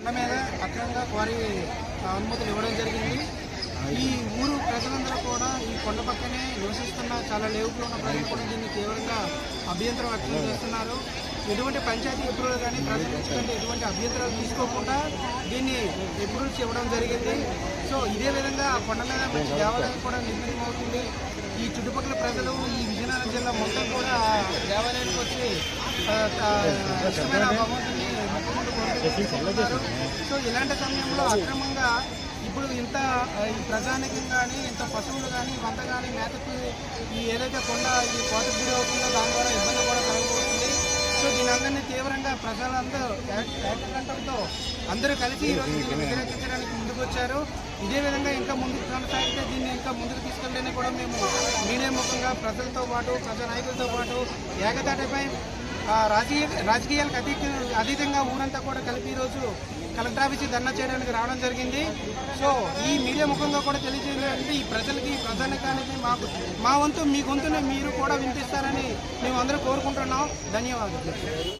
కొండ మీద అక్రమంగా క్వారీ అనుమతులు ఇవ్వడం జరిగింది. ఈ ఊరు ప్రజలందరూ కూడా ఈ కొండ పక్కనే నివసిస్తున్న చాలా లేవుట్లో ఉన్న ప్రజలు కూడా దీన్ని తీవ్రంగా అభ్యంతరం వ్యక్తం చేస్తున్నారు. ఎటువంటి పంచాయతీ అప్రూవల్ కానీ ప్రజల నుంచి కానీ ఎటువంటి అభ్యంతరాలు తీసుకోకుండా దీన్ని అప్రూవల్స్ ఇవ్వడం జరిగింది. సో ఇదే విధంగా ఆ కొండ మీద మంచి దేవాలయం కూడా నిర్మాణం అవుతుంది. ఈ చుట్టుపక్కల ప్రజలు ఈ విజయనగరం జిల్లా మొత్తం కూడా దేవాలయానికి వచ్చి ఇష్టమైన భగవంతుని మొక్కుకుంటూ కోరుకుంటున్నారు. సో ఇలాంటి సమయంలో అక్రమంగా ఇప్పుడు ఇంత ఈ ప్రజానికం కానీ ఇంత పశువులు కానీ వంత కానీ మేతకు ఈ ఏదైతే కొండ ఈ కోతకు గురి అవుతుందో దాని ద్వారా ఇబ్బంది కూడా కలగబోతుంది. సో దీని అందరినీ తీవ్రంగా ప్రజలందరూ ఏకకంఠంతో అందరూ కలిసి ఈరోజు దీన్ని వ్యతిరేకించడానికి ముందుకు వచ్చారు. ఇదే విధంగా ఇంకా ముందుకు కొనసాగితే దీన్ని ఇంకా ముందుకు తీసుకెళ్ళని కూడా మేము మీడియా ముఖంగా ప్రజలతో పాటు ప్రజా నాయకులతో పాటు ఏకతాటిపై రాజకీయాలకు అతీతంగా ఊరంతా కూడా కలిపి ఈరోజు కలెక్టర్ ఆఫీస్కి ధర్నా చేయడానికి రావడం జరిగింది. సో ఈ మీడియా ముఖంగా కూడా తెలియజేయాలంటే ఈ ప్రజలకి ప్రజానికానికి మా వంతు మీ గొంతుని మీరు కూడా వినిపిస్తారని మేము అందరూ కోరుకుంటున్నాం. ధన్యవాదాలు.